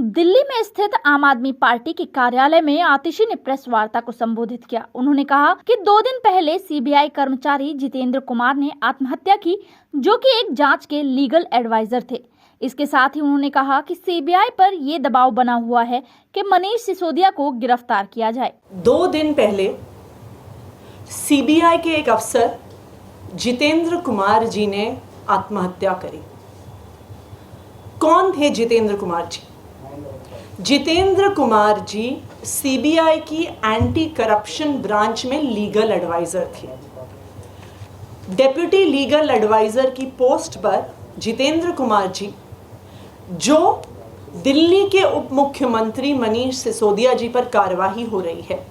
दिल्ली में स्थित आम आदमी पार्टी के कार्यालय में आतिशी ने प्रेस वार्ता को संबोधित किया। उन्होंने कहा कि 2 दिन पहले सीबीआई कर्मचारी जितेंद्र कुमार ने आत्महत्या की, जो कि एक जांच के लीगल एडवाइजर थे। इसके साथ ही उन्होंने कहा कि सीबीआई पर ये दबाव बना हुआ है कि मनीष सिसोदिया को गिरफ्तार किया जाए। 2 दिन पहले सीबीआई के एक अफसर जितेंद्र कुमार जी ने आत्महत्या करी। कौन थे जितेंद्र कुमार जी? जितेंद्र कुमार जी सीबीआई की एंटी करप्शन ब्रांच में लीगल एडवाइजर थे। डेप्यूटी लीगल एडवाइजर की पोस्ट पर जितेंद्र कुमार जी, जो दिल्ली के उप मुख्यमंत्री मनीष सिसोदिया जी पर कार्रवाई हो रही है,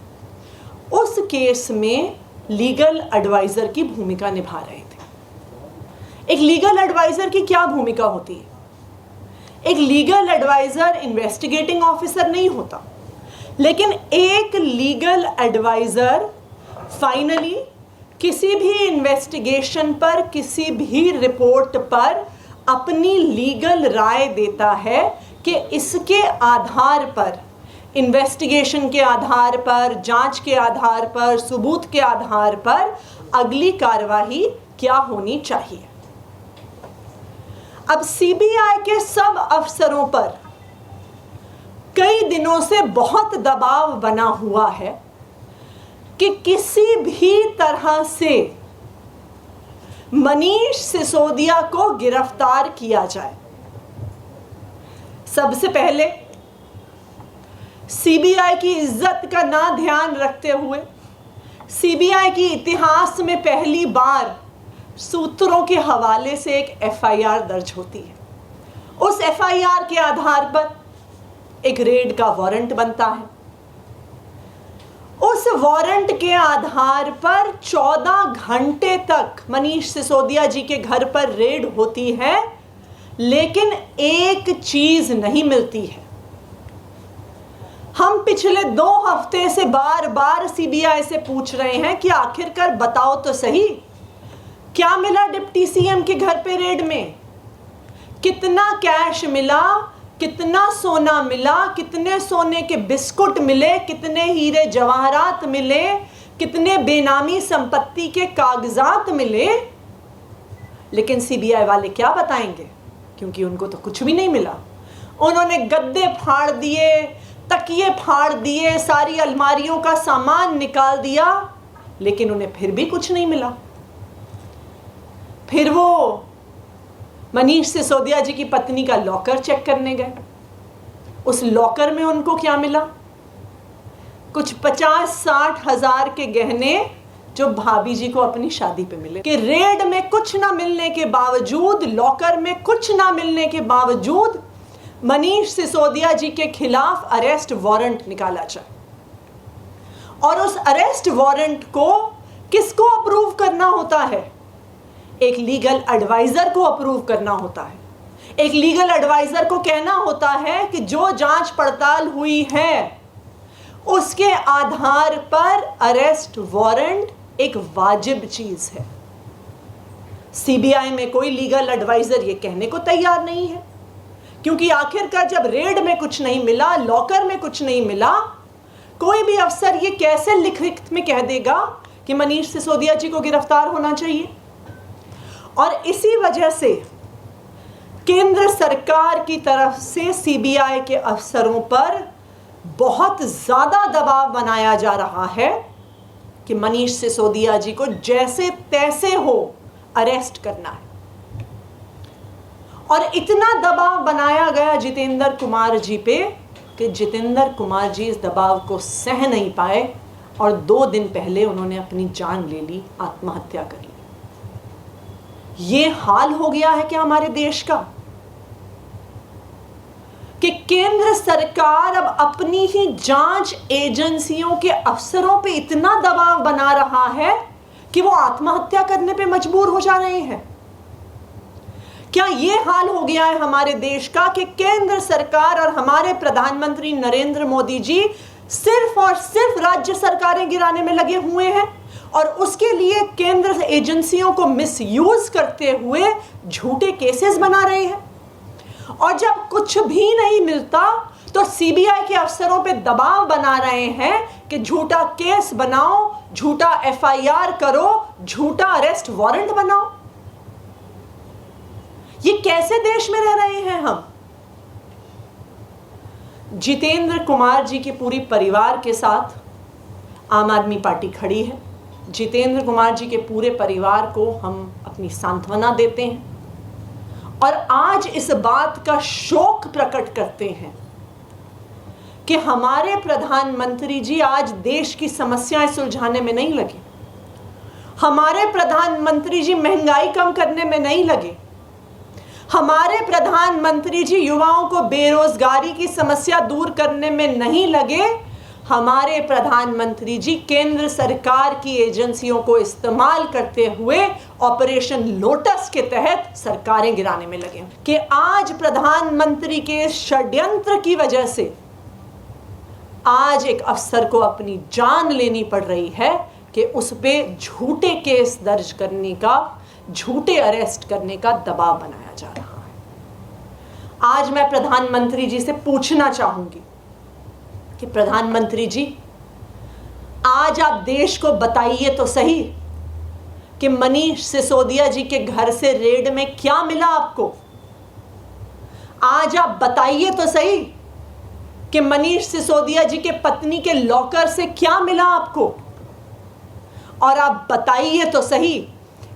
उस केस में लीगल एडवाइजर की भूमिका निभा रहे थे। एक लीगल एडवाइजर की क्या भूमिका होती है? एक लीगल एडवाइजर इन्वेस्टिगेटिंग ऑफिसर नहीं होता, लेकिन एक लीगल एडवाइजर फाइनली किसी भी इन्वेस्टिगेशन पर, किसी भी रिपोर्ट पर अपनी लीगल राय देता है कि इसके आधार पर, इन्वेस्टिगेशन के आधार पर, जांच के आधार पर, सबूत के आधार पर अगली कार्रवाई क्या होनी चाहिए। अब सीबीआई के सब अफसरों पर कई दिनों से बहुत दबाव बना हुआ है कि किसी भी तरह से मनीष सिसोदिया को गिरफ्तार किया जाए। सबसे पहले सीबीआई की इज्जत का ना ध्यान रखते हुए सीबीआई की इतिहास में पहली बार सूत्रों के हवाले से एक एफआईआर दर्ज होती है। उस एफआईआर के आधार पर एक रेड का वारंट बनता है। उस वारंट के आधार पर 14 घंटे तक मनीष सिसोदिया जी के घर पर रेड होती है, लेकिन एक चीज नहीं मिलती है। हम पिछले 2 हफ्ते से बार बार सीबीआई से पूछ रहे हैं कि आखिरकार बताओ तो सही, क्या मिला डिप्टी सीएम के घर पे रेड में? कितना कैश मिला, कितना सोना मिला, कितने सोने के बिस्कुट मिले, कितने हीरे जवाहरात मिले, कितने बेनामी संपत्ति के कागजात मिले? लेकिन सीबीआई वाले क्या बताएंगे, क्योंकि उनको तो कुछ भी नहीं मिला। उन्होंने गद्दे फाड़ दिए, तकिए फाड़ दिए, सारी अलमारियों का सामान निकाल दिया, लेकिन उन्हें फिर भी कुछ नहीं मिला। फिर वो मनीष सिसोदिया जी की पत्नी का लॉकर चेक करने गए। उस लॉकर में उनको क्या मिला? कुछ 50-60 हजार के गहने जो भाभी जी को अपनी शादी पे मिले। कि रेड में कुछ ना मिलने के बावजूद, लॉकर में कुछ ना मिलने के बावजूद मनीष सिसोदिया जी के खिलाफ अरेस्ट वारंट निकाला जाए। और उस अरेस्ट वारंट को किसको अप्रूव करना होता है? एक लीगल एडवाइजर को अप्रूव करना होता है। एक लीगल एडवाइजर को कहना होता है कि जो जांच पड़ताल हुई है उसके आधार पर अरेस्ट वारंट एक वाजिब चीज है। सीबीआई में कोई लीगल एडवाइजर ये कहने को तैयार नहीं है, क्योंकि आखिरकार जब रेड में कुछ नहीं मिला, लॉकर में कुछ नहीं मिला, कोई भी अफसर ये कैसे लिखित में कह देगा कि मनीष सिसोदिया जी को गिरफ्तार होना चाहिए। और इसी वजह से केंद्र सरकार की तरफ से सीबीआई के अफसरों पर बहुत ज्यादा दबाव बनाया जा रहा है कि मनीष सिसोदिया जी को जैसे तैसे हो अरेस्ट करना है। और इतना दबाव बनाया गया जितेंद्र कुमार जी पे कि जितेंद्र कुमार जी इस दबाव को सह नहीं पाए और 2 दिन पहले उन्होंने अपनी जान ले ली, आत्महत्या कर ली। ये हाल हो गया है क्या हमारे देश का कि केंद्र सरकार अब अपनी ही जांच एजेंसियों के अफसरों पे इतना दबाव बना रहा है कि वो आत्महत्या करने पे मजबूर हो जा रहे हैं। क्या ये हाल हो गया है हमारे देश का कि केंद्र सरकार और हमारे प्रधानमंत्री नरेंद्र मोदी जी सिर्फ और सिर्फ राज्य सरकारें गिराने में लगे हुए हैं और उसके लिए केंद्र एजेंसियों को मिसयूज करते हुए झूठे केसेस बना रहे हैं? और जब कुछ भी नहीं मिलता तो सीबीआई के अफसरों पे दबाव बना रहे हैं कि झूठा केस बनाओ, झूठा एफआईआर करो, झूठा अरेस्ट वारंट बनाओ। ये कैसे देश में रह रहे हैं हम? जितेंद्र कुमार जी के पूरी परिवार के साथ आम आदमी पार्टी खड़ी है। जितेंद्र कुमार जी के पूरे परिवार को हम अपनी सांत्वना देते हैं और आज इस बात का शोक प्रकट करते हैं कि हमारे प्रधानमंत्री जी आज देश की समस्याएं सुलझाने में नहीं लगे। हमारे प्रधानमंत्री जी महंगाई कम करने में नहीं लगे। हमारे प्रधानमंत्री जी युवाओं को बेरोजगारी की समस्या दूर करने में नहीं लगे। हमारे प्रधानमंत्री जी केंद्र सरकार की एजेंसियों को इस्तेमाल करते हुए ऑपरेशन लोटस के तहत सरकारें गिराने में लगे। कि आज प्रधानमंत्री के षड्यंत्र की वजह से आज एक अफसर को अपनी जान लेनी पड़ रही है कि उस पे झूठे केस दर्ज करने का, झूठे अरेस्ट करने का दबाव बनाया जा रहा है। आज मैं प्रधानमंत्री जी से पूछना चाहूंगी कि प्रधानमंत्री जी, आज आप देश को बताइए तो सही कि मनीष सिसोदिया जी के घर से रेड में क्या मिला आपको। आज आप बताइए तो सही कि मनीष सिसोदिया जी के पत्नी के लॉकर से क्या मिला आपको। और आप बताइए तो सही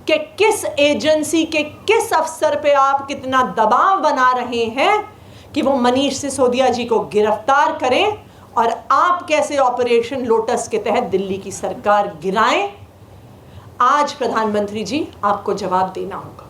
कि किस एजेंसी के किस अफसर पे आप कितना दबाव बना रहे हैं कि वो मनीष सिसोदिया जी को गिरफ्तार करें और आप कैसे ऑपरेशन लोटस के तहत दिल्ली की सरकार गिराएं। आज प्रधानमंत्री जी आपको जवाब देना होगा।